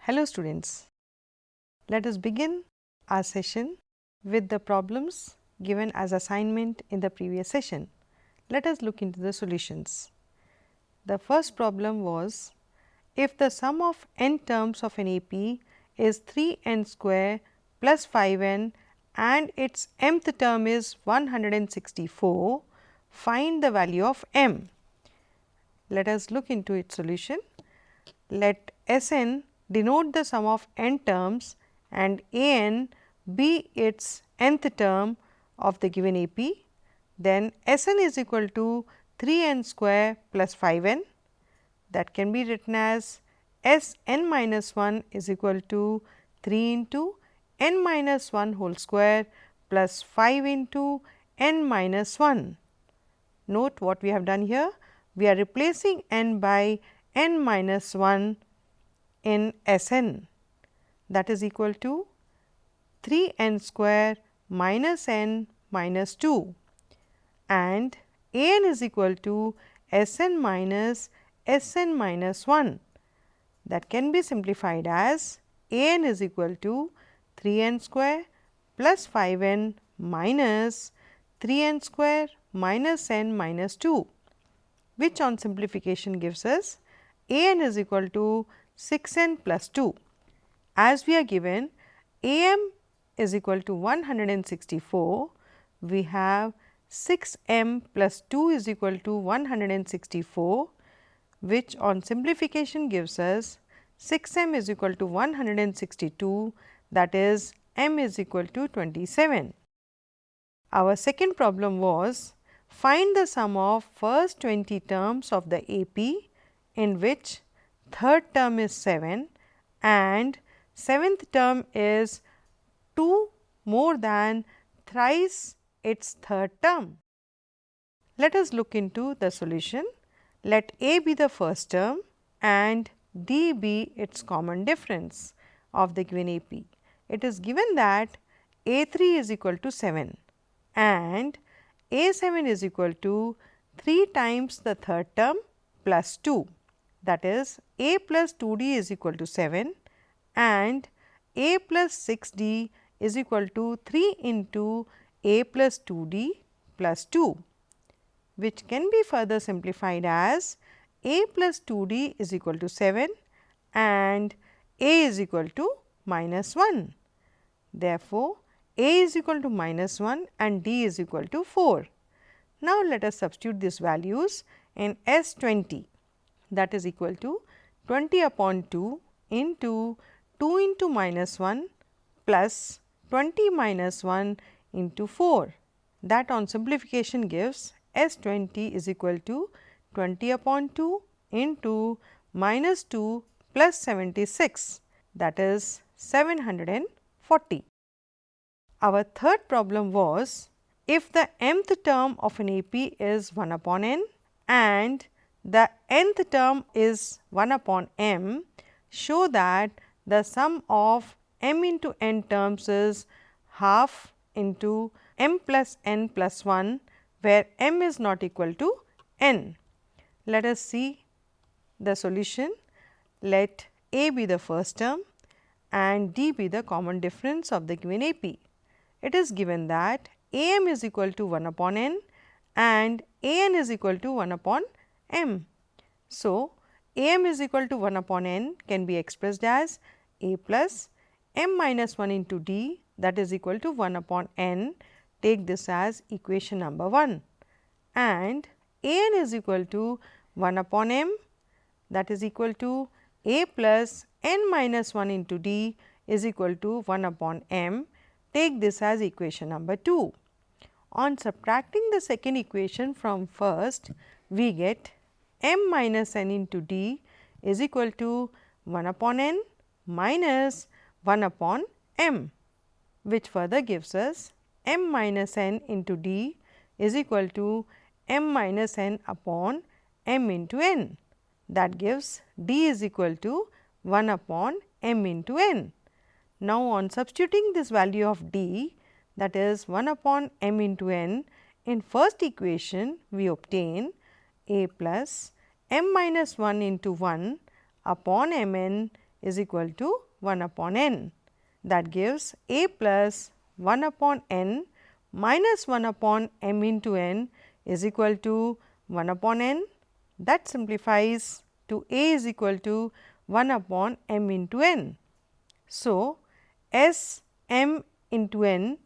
Hello students, let us begin our session with the problems given as assignment in the previous session. Let us look into the solutions. The first problem was, if the sum of n terms of an AP is 3n square plus 5n and its mth term is 164, find the value of m. Let us look into its solution. Let Sn denote the sum of n terms and an be its nth term of the given AP, then Sn is equal to 3n square plus 5n, that can be written as Sn minus 1 is equal to 3 into n minus 1 whole square plus 5 into n minus 1. Note what we have done here, we are replacing n by n minus 1 in Sn, that is equal to 3n square minus n minus 2, and an is equal to Sn minus Sn minus 1, that can be simplified as an is equal to 3n square plus 5n minus 3n square minus n minus 2, which on simplification gives us an is equal to 6n plus 2. As we are given am is equal to 164, we have 6m plus 2 is equal to 164, which on simplification gives us 6m is equal to 162, that is m is equal to 27. Our second problem was, find the sum of first 20 terms of the AP in which third term is 7 and seventh term is 2 more than thrice its third term. Let us look into the solution. Let A be the first term and D be its common difference of the given AP. It is given that A3 is equal to 7 and A7 is equal to 3 times the third term plus 2, that is A plus 2D is equal to 7 and A plus 6D is equal to 3 into A plus 2D plus 2, which can be further simplified as A plus 2D is equal to 7 and A is equal to minus 1. Therefore, A is equal to minus 1 and D is equal to 4. Now, let us substitute these values in S20, that is equal to 20 upon 2 into 2 into minus 1 plus 20 minus 1 into 4, that on simplification gives S20 is equal to 20 upon 2 into minus 2 plus 76, that is 740. Our third problem was, if the mth term of an AP is 1 upon n and the nth term is 1 upon m, show that the sum of m into n terms is half into m plus n plus 1, where m is not equal to n. Let us see the solution. Let A be the first term and D be the common difference of the given AP. It is given that am is equal to 1 upon n and an is equal to 1 upon m. So, am is equal to 1 upon n can be expressed as a plus m minus 1 into d, that is equal to 1 upon n. Take this as equation number 1, and an is equal to 1 upon m, that is equal to a plus n minus 1 into d is equal to 1 upon m. Take this as equation number 2. On subtracting the second equation from first, we get m minus n into d is equal to 1 upon n minus 1 upon m, which further gives us m minus n into d is equal to m minus n upon m into n, that gives d is equal to 1 upon m into n. Now, on substituting this value of d, that is 1 upon m into n, in first equation we obtain a plus m minus 1 into 1 upon m n is equal to 1 upon n. That gives a plus 1 upon n minus 1 upon m into n is equal to 1 upon n. That simplifies to a is equal to 1 upon m into n. So, S m into n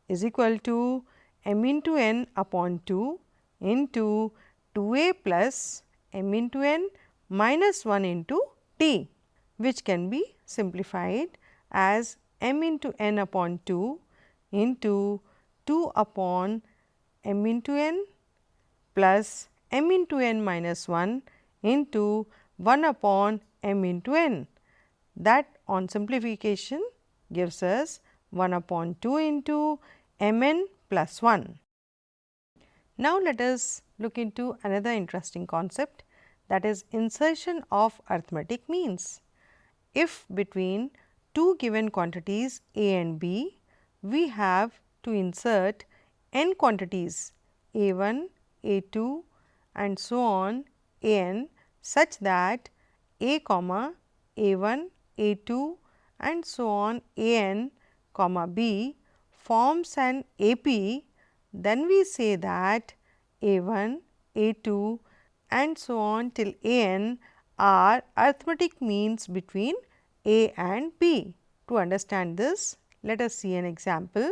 is equal to m into n upon 2 into 2a plus m into n minus 1 into t, which can be simplified as m into n upon 2 into 2 upon m into n plus m into n minus 1 into 1 upon m into n. That on simplification gives us 1 upon 2 into m n plus 1. Now, let us look into another interesting concept, that is insertion of arithmetic means. If between two given quantities a and b, we have to insert n quantities a1, a2 and so on a n, such that a comma a1, a2 and so on a n comma b forms an AP, then we say that a1, a2 and so on till a n are arithmetic means between a and b. To understand this, let us see an example.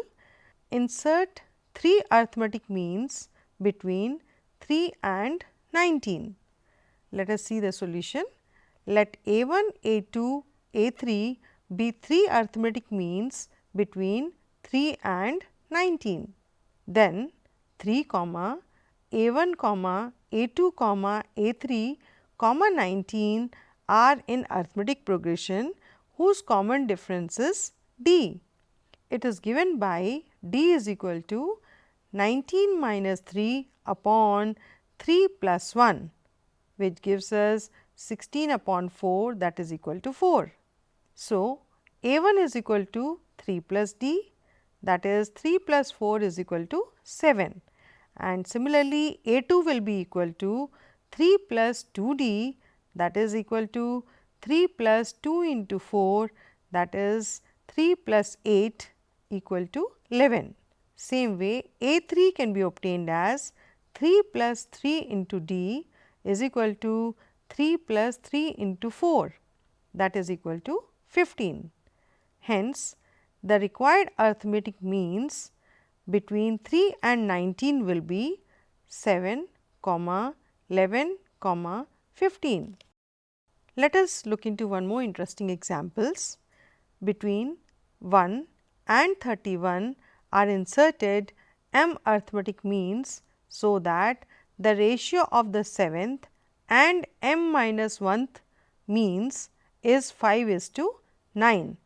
Insert 3 arithmetic means between 3 and 19. Let us see the solution. Let a1, a2, a3 be 3 arithmetic means between 3 and 19. Then 3 comma a1 comma a2 comma a3 comma 19 are in arithmetic progression whose common difference is d. It is given by d is equal to 19 minus 3 upon 3 plus 1, which gives us 16 upon 4, that is equal to 4. So, a1 is equal to 3 plus d, that is 3 plus 4 is equal to 7, and similarly a2 will be equal to 3 plus 2d, that is equal to 3 plus 2 into 4, that is 3 plus 8 equal to 11. Same way a3 can be obtained as 3 plus 3 into d is equal to 3 plus 3 into 4, that is equal to 15. Hence, the required arithmetic means between 3 and 19 will be 7, 11, 15. Let us look into one more interesting examples. Between 1 and 31 are inserted m arithmetic means, so that the ratio of the 7th and m minus 1th means is 5:9.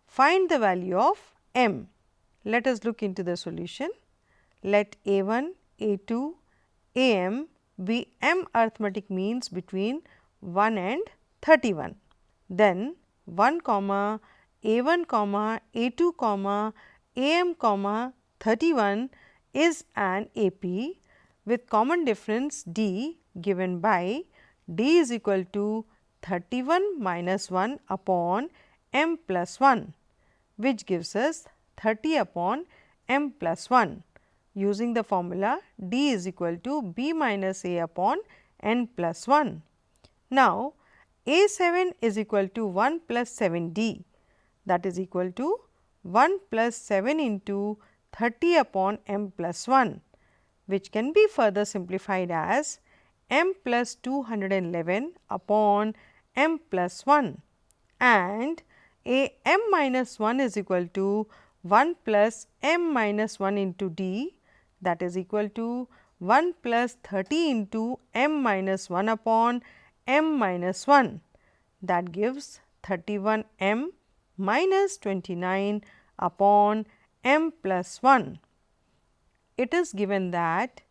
Find the value of m. Let us look into the solution. Let a1, a2, am be m arithmetic means between 1 and 31. Then 1 comma a1 comma a2 comma am comma 31 is an AP with common difference d given by d is equal to 31 minus 1 upon m plus 1, which gives us 30 upon m plus 1, using the formula d is equal to b minus a upon n plus 1. Now, a7 is equal to 1 plus 7d, that is equal to 1 plus 7 into 30 upon m plus 1, which can be further simplified as m plus 211 upon m plus 1, and a m minus 1 is equal to 1 plus m minus 1 into d, that is equal to 1 plus 30 into m minus 1 upon m minus 1, that gives 31 m minus 29 upon m plus 1. It is given that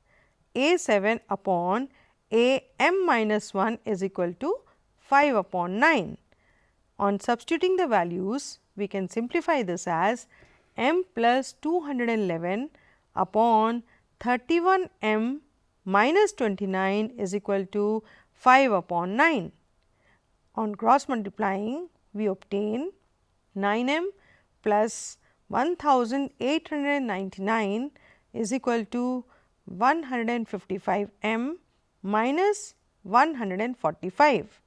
a7 upon a m minus 1 is equal to 5 upon 9. On substituting the values, we can simplify this as m plus 211 upon 31 m minus 29 is equal to 5 upon 9. On cross multiplying, we obtain 9m plus 1899 is equal to 155m minus 145,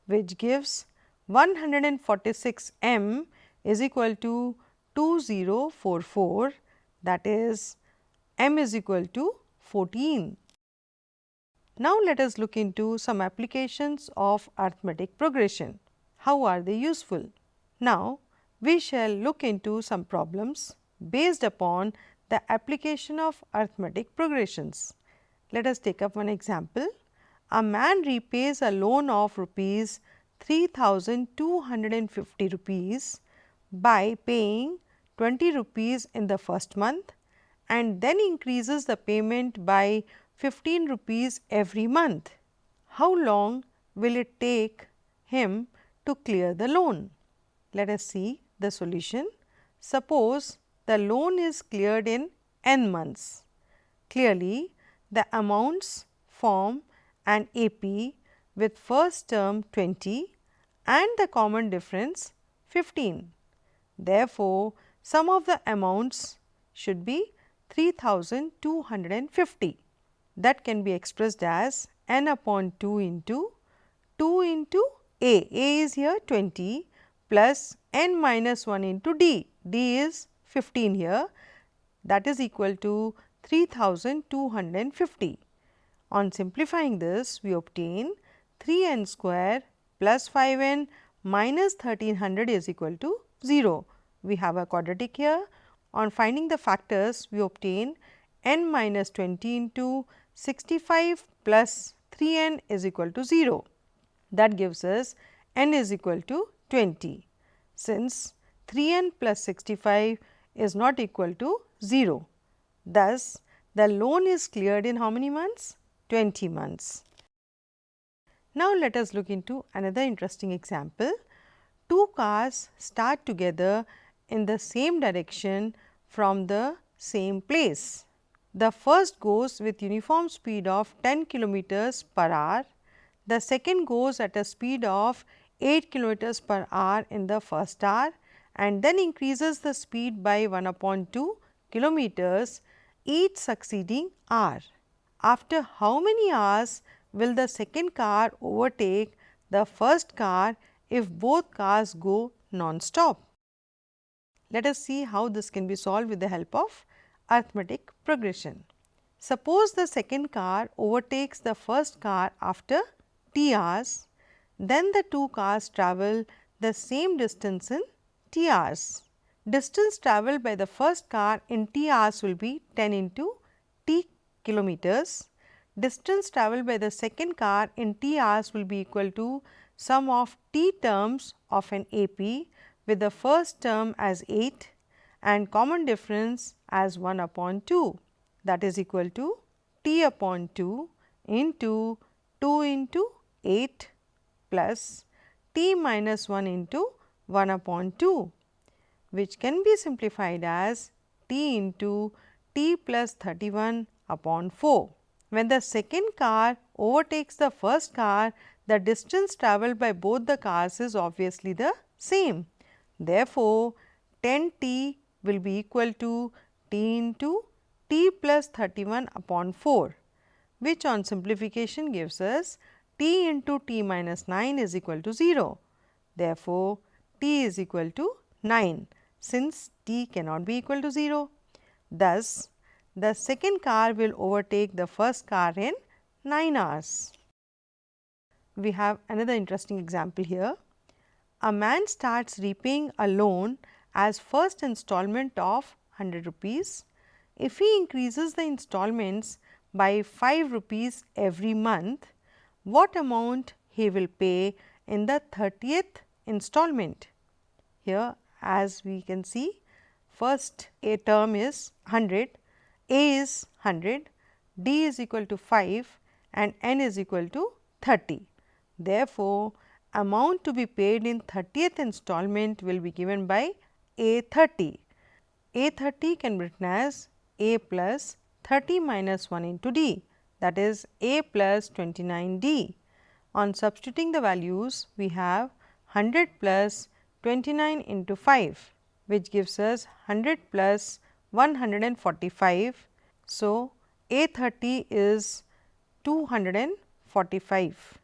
which gives 146m is equal to 2044, that is m is equal to 14. Now, let us look into some applications of arithmetic progression. How are they useful? Now, we shall look into some problems based upon the application of arithmetic progressions. Let us take up one example. A man repays a loan of rupees 3250 rupees by paying 20 rupees in the first month and then increases the payment by 15 rupees every month. How long will it take him to clear the loan? Let us see the solution. Suppose the loan is cleared in n months. Clearly, the amounts form an AP with first term 20 and the common difference 15. Therefore, sum of the amounts should be 3250. That can be expressed as n upon 2 into A. A is here 20 plus n minus 1 into D. D is 15 here, that is equal to 3250. On simplifying this, we obtain 3n square plus 5n minus 1300 is equal to 0. We have a quadratic here. On finding the factors, we obtain n minus 20 into 65 plus 3n is equal to 0. That gives us n is equal to 20. Since 3n plus 65 is not equal to 0. Thus, the loan is cleared in how many months? 20 months. Now, let us look into another interesting example. Two cars start together in the same direction from the same place. The first goes with uniform speed of 10 kilometers per hour. The second goes at a speed of 8 kilometers per hour in the first hour and then increases the speed by 1 upon 2 kilometers each succeeding hour. After how many hours will the second car overtake the first car if both cars go non-stop? Let us see how this can be solved with the help of arithmetic progression. Suppose the second car overtakes the first car after t hours, then the two cars travel the same distance in t hours. Distance travelled by the first car in t hours will be 10 into t kilometers. Distance travelled by the second car in t hours will be equal to sum of t terms of an AP with the first term as 8 and common difference as 1 upon 2, that is equal to t upon 2 into 2 into 8 plus t minus 1 into 1 upon 2, which can be simplified as t into t plus 31 upon 4. When the second car overtakes the first car, the distance travelled by both the cars is obviously the same. Therefore, 10 t will be equal to t into t plus 31 upon 4, which on simplification gives us t into t minus 9 is equal to 0. Therefore, t is equal to 9 since t cannot be equal to 0. Thus, the second car will overtake the first car in 9 hours. We have another interesting example here. A man starts repaying a loan as first installment of 100 rupees. If he increases the installments by 5 rupees every month, what amount he will pay in the 30th installment? Here, as we can see, first a term is 100, A is 100, D is equal to 5 and N is equal to 30. Therefore, amount to be paid in 30th installment will be given by A30. A30 can be written as A plus 30 minus 1 into D, that is A plus 29D. On substituting the values, we have 100 plus 29 into 5, which gives us 100 plus 145. So, A30 is 245.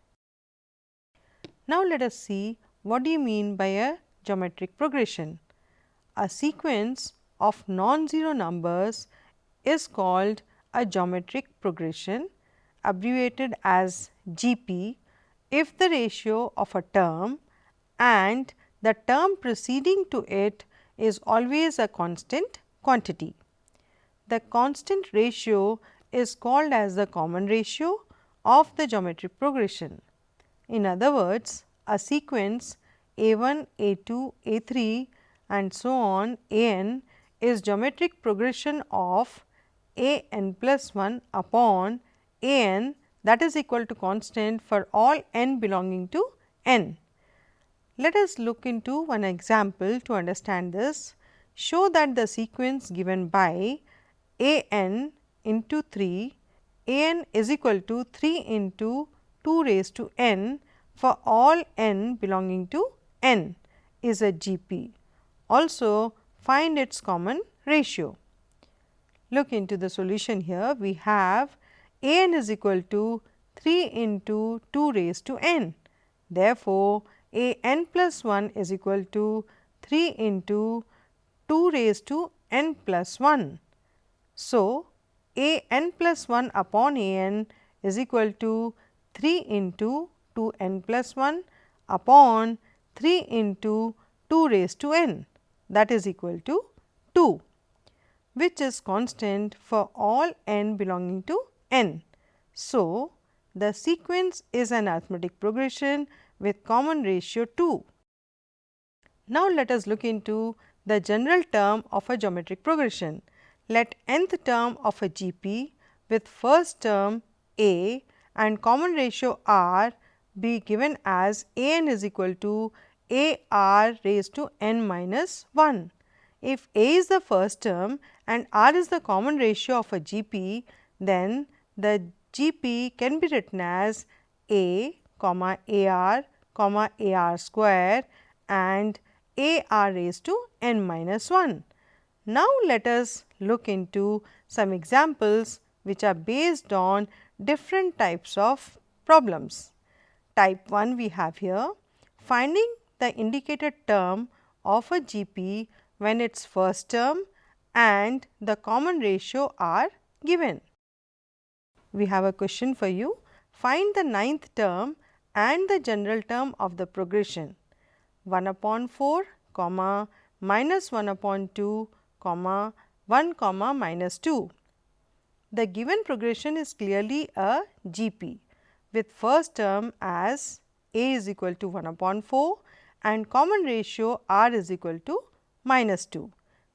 Now, let us see what do you mean by a geometric progression. A sequence of non-zero numbers is called a geometric progression, abbreviated as GP, if the ratio of a term and the term preceding to it is always a constant quantity. The constant ratio is called as the common ratio of the geometric progression. In other words, a sequence A1, A2, A3 and so on an is geometric progression of an plus 1 upon an, that is equal to constant for all n belonging to n. Let us look into one example to understand this. Show that the sequence given by an into 3, an is equal to 3 into 2 raised to n for all n belonging to n is a GP. Also, find its common ratio. Look into the solution here. We have an is equal to 3 into 2 raised to n. Therefore, an plus 1 is equal to 3 into 2 raised to n plus 1. So, an plus 1 upon an is equal to 3 into 2 n plus 1 upon 3 into 2 raised to n, that is equal to 2, which is constant for all n belonging to n. So, the sequence is an arithmetic progression with common ratio 2. Now, let us look into the general term of a geometric progression. Let nth term of a GP with first term a and common ratio r be given as an is equal to ar raised to n minus 1. If a is the first term and r is the common ratio of a GP, then the GP can be written as a, ar, ar square and ar raised to n minus 1. Now, let us look into some examples which are based on different types of problems. Type 1 we have here, finding the indicated term of a GP when its first term and the common ratio are given. We have a question for you. Find the ninth term and the general term of the progression 1 upon 4, minus 1 upon 2, 1, minus 2. The given progression is clearly a GP with first term as a is equal to 1 upon 4 and common ratio r is equal to minus 2.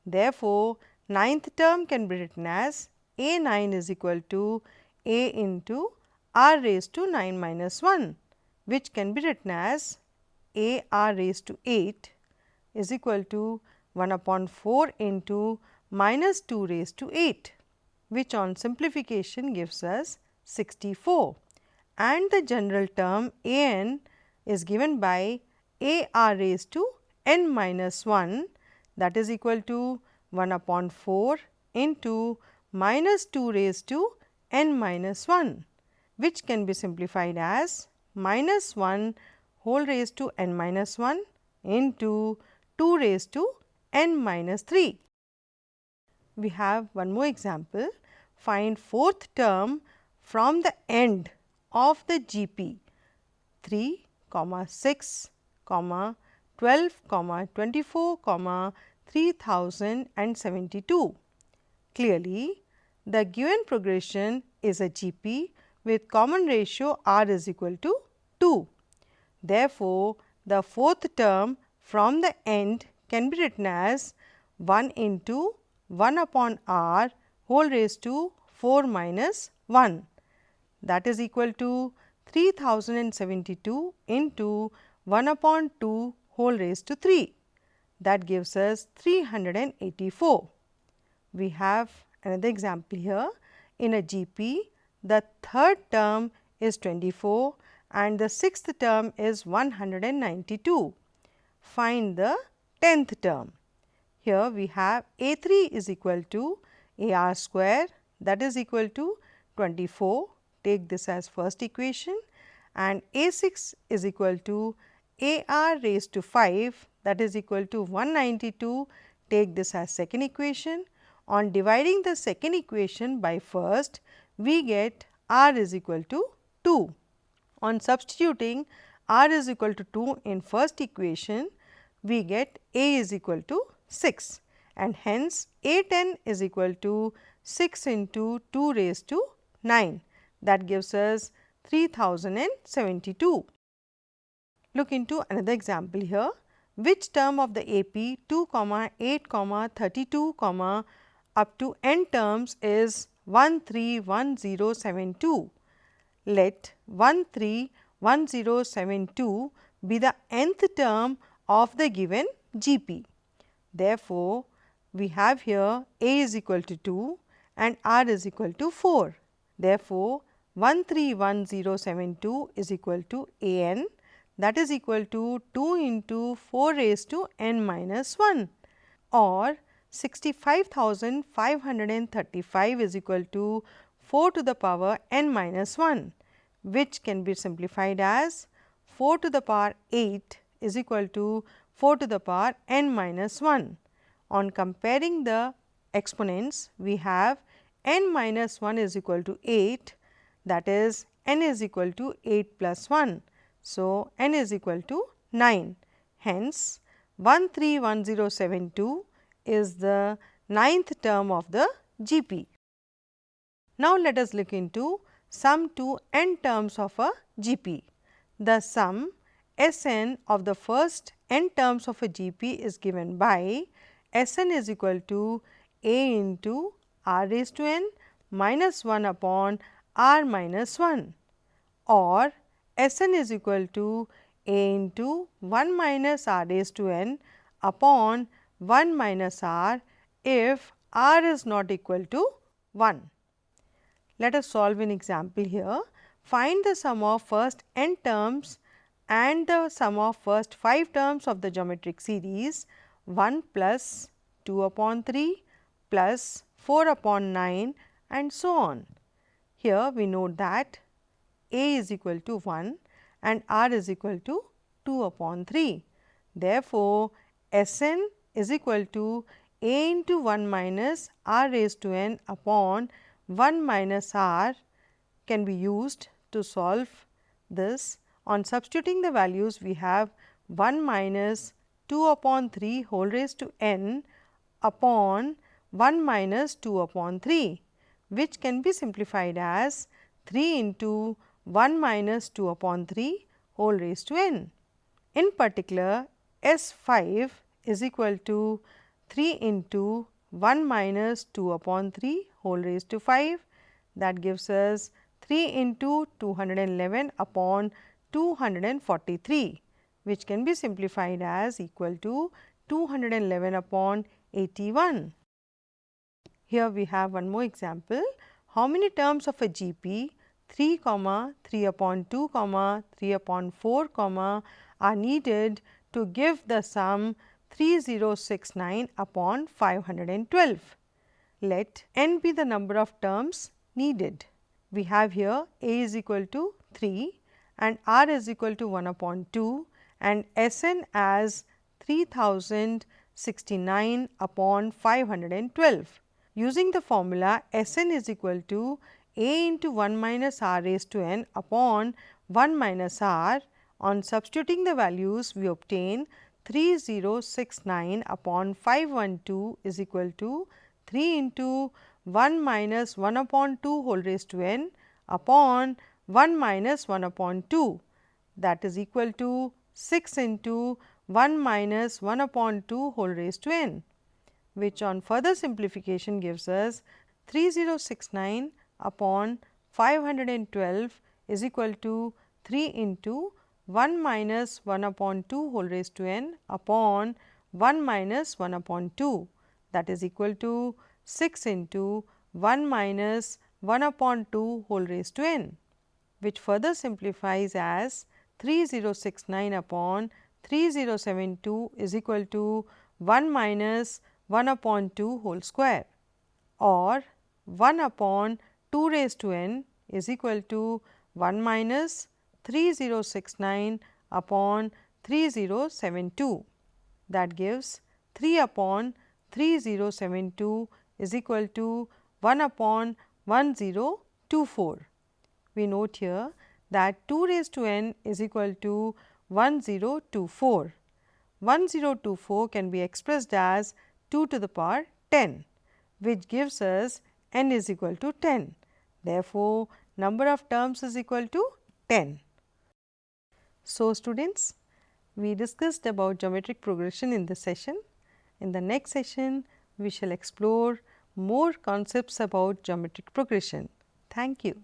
Therefore, ninth term can be written as a9 is equal to a into r raised to 9 minus 1, which can be written as a r raised to 8 is equal to 1 upon 4 into minus 2 raised to 8, which on simplification gives us 64, and the general term a n is given by a r raised to n minus 1, that is equal to 1 upon 4 into minus 2 raised to n minus 1, which can be simplified as minus 1 whole raised to n minus 1 into 2 raised to n minus 3. We have one more example. Find fourth term from the end of the GP 3, 6, 12, 24, 3072. Clearly, the given progression is a GP with common ratio r is equal to 2. Therefore, the fourth term from the end can be written as 1 into 1 upon r whole raised to 4 minus 1, that is equal to 3072 into 1 upon 2 whole raised to 3, that gives us 384. We have another example here. In a GP, the third term is 24 and the sixth term is 192. find the 10th term. Here we have A3 is equal to AR square, that is equal to 24, take this as first equation, and A6 is equal to AR raised to 5, that is equal to 192, take this as second equation. On dividing the second equation by first, we get R is equal to 2. On substituting R is equal to 2 in first equation, we get A is equal to 6, and hence A10 is equal to 6 into 2 raised to 9, that gives us 3072. Look into another example here. Which term of the AP 2, 8, 32, up to n terms is 131072. Let 131072 be the nth term of the given GP. Therefore, we have here A is equal to 2 and R is equal to 4. Therefore, 131072 is equal to A n, that is equal to 2 into 4 raised to n minus 1, or 65,535 is equal to 4 to the power n minus 1, which can be simplified as 4 to the power 8 is equal to 4 to the power n minus 1. On comparing the exponents, we have n minus 1 is equal to 8, that is n is equal to 8 plus 1. So, n is equal to 9. Hence, 131072 is the 9th term of the GP. Now, let us look into sum to n terms of a GP. The sum Sn of the first n terms of a GP is given by Sn is equal to A into R raised to n minus 1 upon R minus 1, or Sn is equal to A into 1 minus R raised to n upon 1 minus R if R is not equal to 1. Let us solve an example here. Find the sum of first n terms and the sum of first 5 terms of the geometric series 1 plus 2 upon 3 plus 4 upon 9 and so on. Here we note that A is equal to 1 and R is equal to 2 upon 3. Therefore, Sn is equal to A into 1 minus R raised to n upon 1 minus R can be used to solve this. On substituting the values, we have 1 minus 2 upon 3 whole raised to n upon 1 minus 2 upon 3, which can be simplified as 3 into 1 minus 2 upon 3 whole raised to n. In particular, S5 is equal to 3 into 1 minus 2 upon 3 whole raised to 5, that gives us 3 into 211 upon 243, which can be simplified as equal to 211 upon 81. Here we have one more example. How many terms of a GP 3, 3 upon 2, 3 upon 4, are needed to give the sum 3069 upon 512. Let n be the number of terms needed. We have here A is equal to 3 and R is equal to 1 upon 2 and Sn as 3069 upon 512. Using the formula Sn is equal to A into 1 minus R raised to n upon 1 minus R. On substituting the values, we obtain 3069 upon 512 is equal to 3 into 1 minus 1 upon 2 whole raised to n upon 1 minus 1 upon 2, that is equal to 6 into 1 minus 1 upon 2 whole raised to n, which on further simplification gives us 3069 upon 512 is equal to 3 into 1 minus 1 upon 2 whole raised to n upon 1 minus 1 upon 2, that is equal to 6 into 1 minus 1 upon 2 whole raised to n, which further simplifies as 3069 upon 3072 is equal to 1 minus 1 upon 2 whole square, or 1 upon 2 raised to n is equal to 1 minus 3069 upon 3072. That gives 3 upon 3072 is equal to 1 upon 1024. We note here that 2 raised to n is equal to 1024. 1024 can be expressed as 2 to the power 10, which gives us n is equal to 10. Therefore, number of terms is equal to 10. So, students, we discussed about geometric progression in this session. In the next session, we shall explore more concepts about geometric progression. Thank you.